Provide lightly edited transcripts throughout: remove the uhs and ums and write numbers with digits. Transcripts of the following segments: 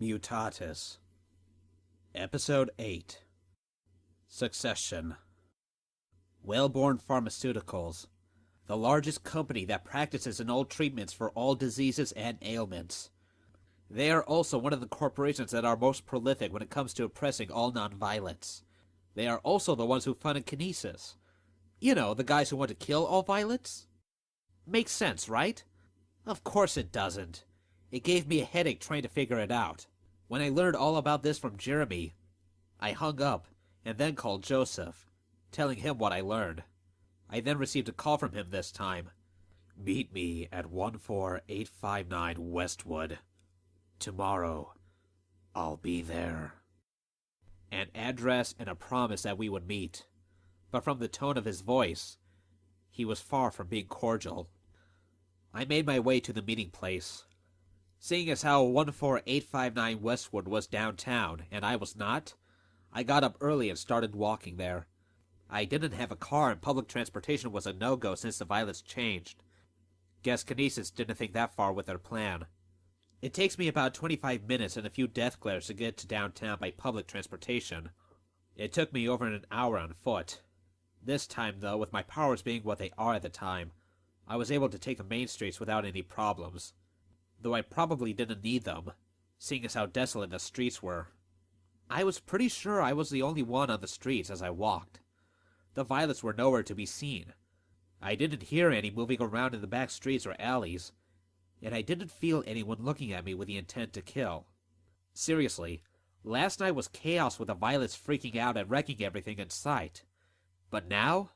Mutatus. Episode 8. Succession. Wellborn Pharmaceuticals, the largest company that practices in all treatments for all diseases and ailments. They are also one of the corporations that are most prolific when it comes to oppressing all non-violets. They are also the ones who funded Kinesis. You know, the guys who want to kill all violets? Makes sense, right? Of course it doesn't. It gave me a headache trying to figure it out. When I learned all about this from Jeremy, I hung up and then called Joseph, telling him what I learned. I then received a call from him this time. Meet me at 14859 Westwood. Tomorrow, I'll be there. An address and a promise that we would meet. But from the tone of his voice, he was far from being cordial. I made my way to the meeting place. Seeing as how 14859 Westwood was downtown, and I was not, I got up early and started walking there. I didn't have a car and public transportation was a no-go since the violence changed. Guess Kinesis didn't think that far with their plan. It takes me about 25 minutes and a few death glares to get to downtown by public transportation. It took me over an hour on foot. This time, though, with my powers being what they are at the time, I was able to take the main streets without any problems. Though I probably didn't need them, seeing as how desolate the streets were. I was pretty sure I was the only one on the streets as I walked. The violets were nowhere to be seen. I didn't hear any moving around in the back streets or alleys, and I didn't feel anyone looking at me with the intent to kill. Seriously, last night was chaos with the violets freaking out and wrecking everything in sight. But now?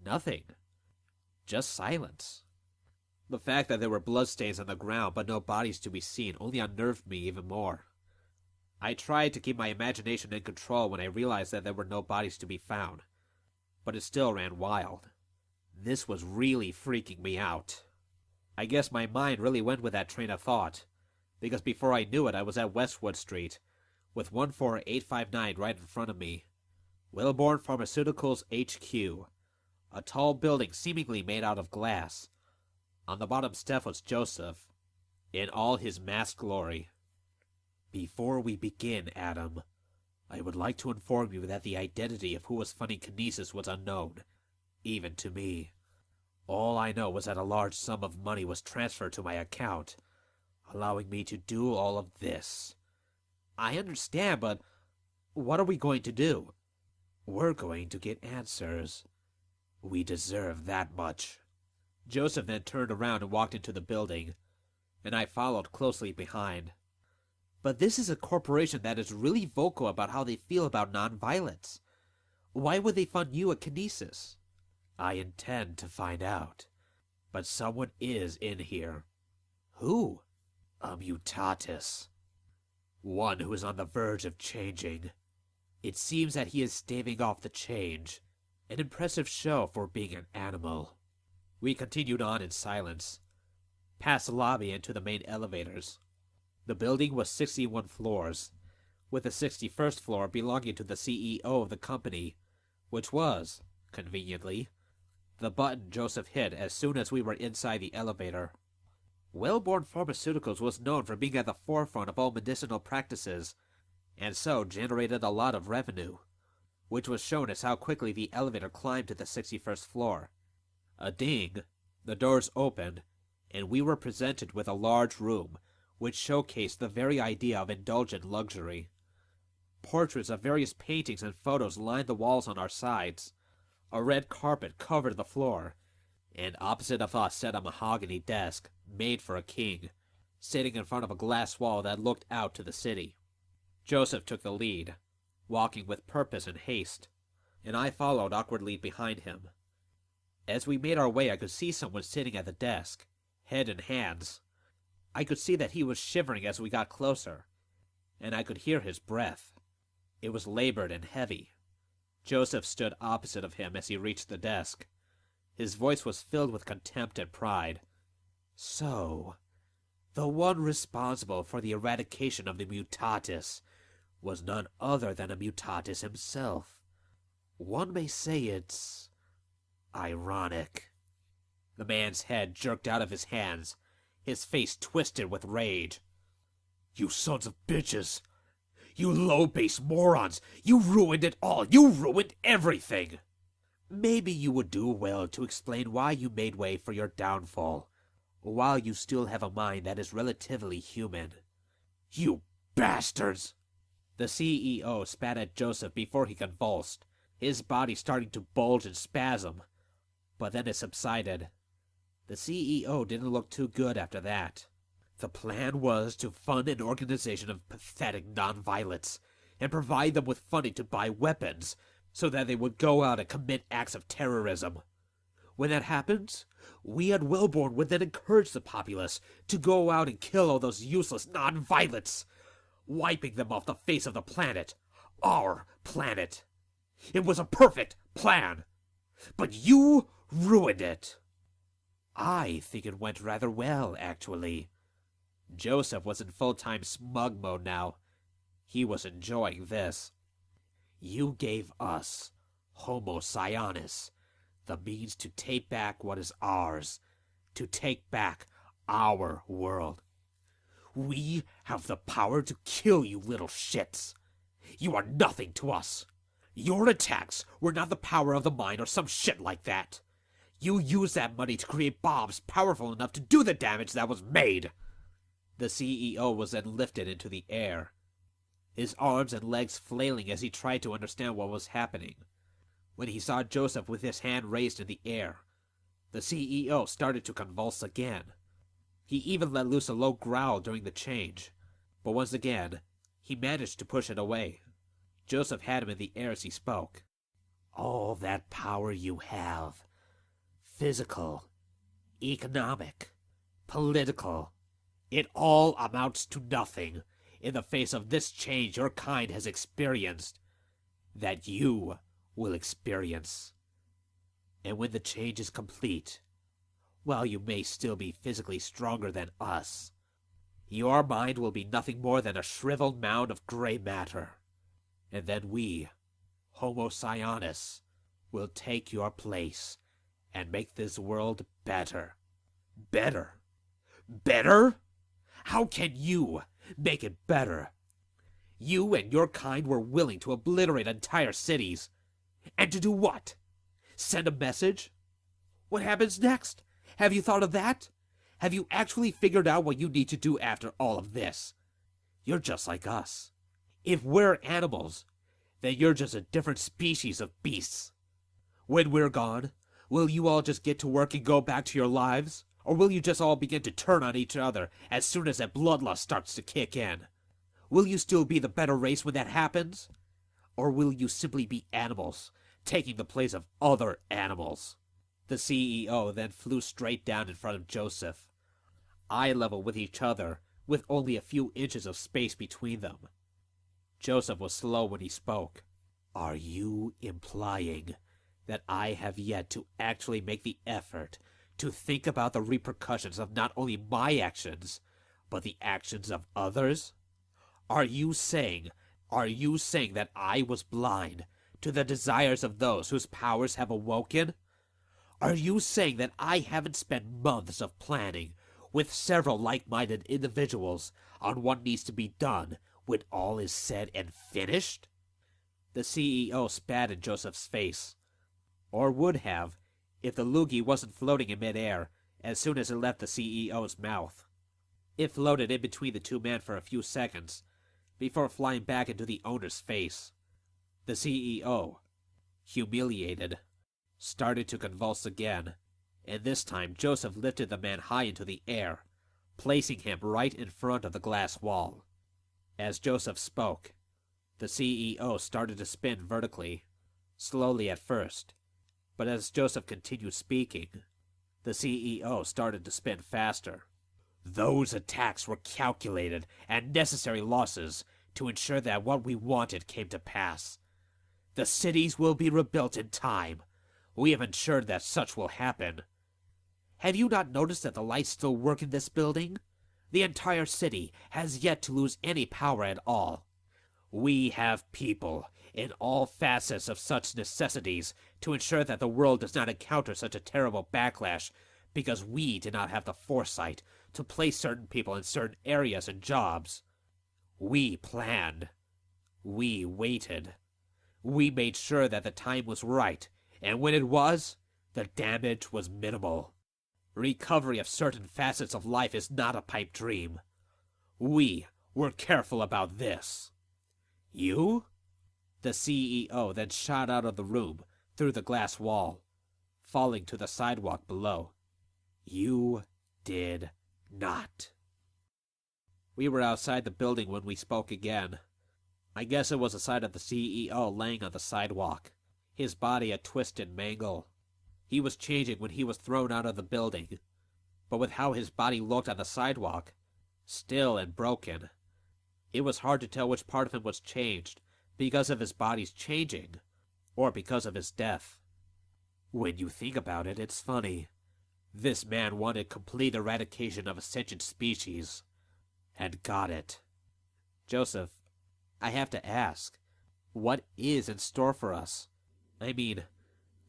Nothing. Just silence. The fact that there were bloodstains on the ground but no bodies to be seen only unnerved me even more. I tried to keep my imagination in control when I realized that there were no bodies to be found, but it still ran wild. This was really freaking me out. I guess my mind really went with that train of thought, because before I knew it I was at Westwood Street, with 14859 right in front of me. Wellborn Pharmaceuticals HQ, a tall building seemingly made out of glass. On the bottom step was Joseph, in all his masked glory. Before we begin, Adam, I would like to inform you that the identity of who was funding Kinesis was unknown, even to me. All I know was that a large sum of money was transferred to my account, allowing me to do all of this. I understand, but what are we going to do? We're going to get answers. We deserve that much. Joseph then turned around and walked into the building, and I followed closely behind. But this is a corporation that is really vocal about how they feel about non-violence. Why would they fund you at Kinesis? I intend to find out, but someone is in here. Who? A Mutatus. One who is on the verge of changing. It seems that he is staving off the change, an impressive show for being an animal. We continued on in silence, past the lobby and to the main elevators. The building was 61 floors, with the 61st floor belonging to the CEO of the company, which was, conveniently, the button Joseph hit as soon as we were inside the elevator. Wellborn Pharmaceuticals was known for being at the forefront of all medicinal practices, and so generated a lot of revenue, which was shown as how quickly the elevator climbed to the 61st floor. A ding, the doors opened, and we were presented with a large room, which showcased the very idea of indulgent luxury. Portraits of various paintings and photos lined the walls on our sides. A red carpet covered the floor, and opposite of us sat a mahogany desk, made for a king, sitting in front of a glass wall that looked out to the city. Joseph took the lead, walking with purpose and haste, and I followed awkwardly behind him. As we made our way, I could see someone sitting at the desk, head in hands. I could see that he was shivering as we got closer, and I could hear his breath. It was labored and heavy. Joseph stood opposite of him as he reached the desk. His voice was filled with contempt and pride. So, the one responsible for the eradication of the Mutatus was none other than a Mutatus himself. One may say it's ironic. The man's head jerked out of his hands, his face twisted with rage. You sons of bitches! You low-base morons! You ruined it all! You ruined everything! Maybe you would do well to explain why you made way for your downfall, while you still have a mind that is relatively human. You bastards! The CEO spat at Joseph before he convulsed, his body starting to bulge and spasm, but then it subsided. The CEO didn't look too good after that. The plan was to fund an organization of pathetic nonviolence and provide them with funding to buy weapons so that they would go out and commit acts of terrorism. When that happens, we at Wellborn would then encourage the populace to go out and kill all those useless nonviolents, wiping them off the face of the planet. Our planet. It was a perfect plan. But you ruined it. I think it went rather well, actually. Joseph was in full-time smug mode now. He was enjoying this. You gave us, Homo Sionis, the means to take back what is ours, to take back our world. We have the power to kill you little shits. You are nothing to us. Your attacks were not the power of the mind or some shit like that. You used that money to create bombs powerful enough to do the damage that was made. The CEO was then lifted into the air, his arms and legs flailing as he tried to understand what was happening. When he saw Joseph with his hand raised in the air, the CEO started to convulse again. He even let loose a low growl during the change, but once again, he managed to push it away. Joseph had him in the air as he spoke. All that power you have, physical, economic, political, it all amounts to nothing in the face of this change your kind has experienced, that you will experience. And when the change is complete, while you may still be physically stronger than us, your mind will be nothing more than a shriveled mound of gray matter. And then we, Homo Sionis, will take your place and make this world better. Better? Better? How can you make it better? You and your kind were willing to obliterate entire cities. And to do what? Send a message? What happens next? Have you thought of that? Have you actually figured out what you need to do after all of this? You're just like us. If we're animals, then you're just a different species of beasts. When we're gone, will you all just get to work and go back to your lives? Or will you just all begin to turn on each other as soon as that bloodlust starts to kick in? Will you still be the better race when that happens? Or will you simply be animals, taking the place of other animals? The CEO then flew straight down in front of Joseph, eye level with each other, with only a few inches of space between them. Joseph was slow when he spoke. Are you implying that I have yet to actually make the effort to think about the repercussions of not only my actions, but the actions of others? Are you saying that I was blind to the desires of those whose powers have awoken? Are you saying that I haven't spent months of planning with several like-minded individuals on what needs to be done when all is said and finished? The CEO spat in Joseph's face, or would have, if the loogie wasn't floating in midair as soon as it left the CEO's mouth. It floated in between the two men for a few seconds, before flying back into the owner's face. The CEO, humiliated, started to convulse again, and this time Joseph lifted the man high into the air, placing him right in front of the glass wall. As Joseph spoke, the CEO started to spin vertically, slowly at first, but as Joseph continued speaking, the CEO started to spin faster. Those attacks were calculated and necessary losses to ensure that what we wanted came to pass. The cities will be rebuilt in time. We have ensured that such will happen. Have you not noticed that the lights still work in this building? The entire city has yet to lose any power at all. We have people in all facets of such necessities to ensure that the world does not encounter such a terrible backlash because we did not have the foresight to place certain people in certain areas and jobs. We planned. We waited. We made sure that the time was right, and when it was, the damage was minimal. Recovery of certain facets of life is not a pipe dream. We were careful about this. You? The CEO then shot out of the room through the glass wall, falling to the sidewalk below. You did not. We were outside the building when we spoke again. I guess it was a sight of the CEO laying on the sidewalk, his body a twisted mangle. He was changing when he was thrown out of the building, but with how his body looked on the sidewalk, still and broken, it was hard to tell which part of him was changed because of his body's changing, or because of his death. When you think about it, it's funny. This man wanted complete eradication of a sentient species, and got it. Joseph, I have to ask, what is in store for us? I mean,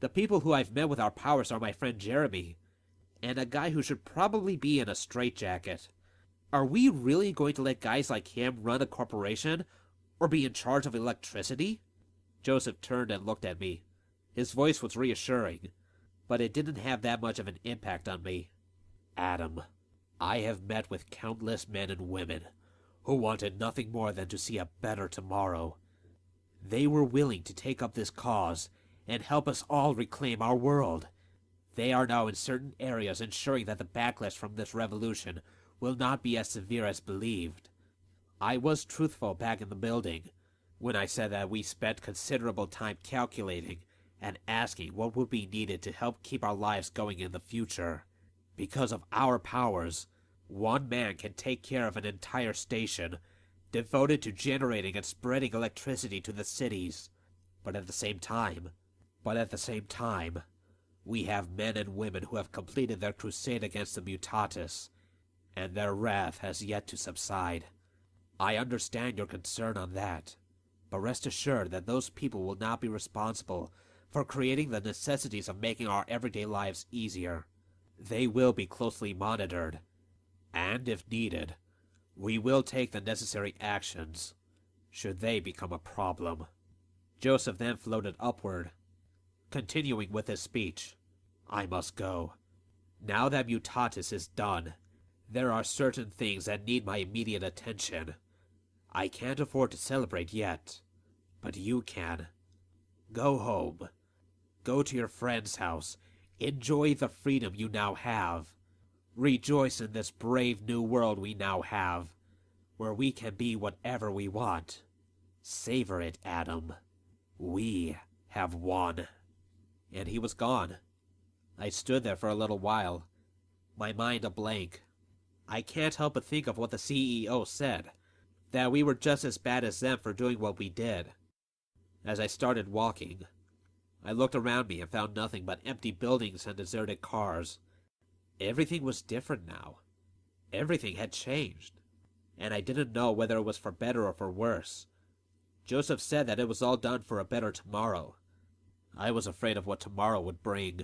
the people who I've met with our powers are my friend Jeremy, and a guy who should probably be in a straitjacket. Are we really going to let guys like him run a corporation, or be in charge of electricity? Joseph turned and looked at me. His voice was reassuring, but it didn't have that much of an impact on me. Adam, I have met with countless men and women who wanted nothing more than to see a better tomorrow. They were willing to take up this cause and help us all reclaim our world. They are now in certain areas ensuring that the backlash from this revolution will not be as severe as believed. I was truthful back in the building when I said that we spent considerable time calculating and asking what would be needed to help keep our lives going in the future. Because of our powers, one man can take care of an entire station devoted to generating and spreading electricity to the cities. But at the same time, we have men and women who have completed their crusade against the Mutatus, and their wrath has yet to subside. I understand your concern on that, but rest assured that those people will not be responsible for creating the necessities of making our everyday lives easier. They will be closely monitored, and if needed, we will take the necessary actions, should they become a problem. Joseph then floated upward, continuing with his speech. I must go. Now that Mutatus is done, there are certain things that need my immediate attention. I can't afford to celebrate yet, but you can. Go home. Go to your friend's house. Enjoy the freedom you now have. Rejoice in this brave new world we now have, where we can be whatever we want. Savor it, Adam. We have won. And he was gone. I stood there for a little while, my mind a blank. I can't help but think of what the CEO said, that we were just as bad as them for doing what we did. As I started walking, I looked around me and found nothing but empty buildings and deserted cars. Everything was different now. Everything had changed, and I didn't know whether it was for better or for worse. Joseph said that it was all done for a better tomorrow. I was afraid of what tomorrow would bring.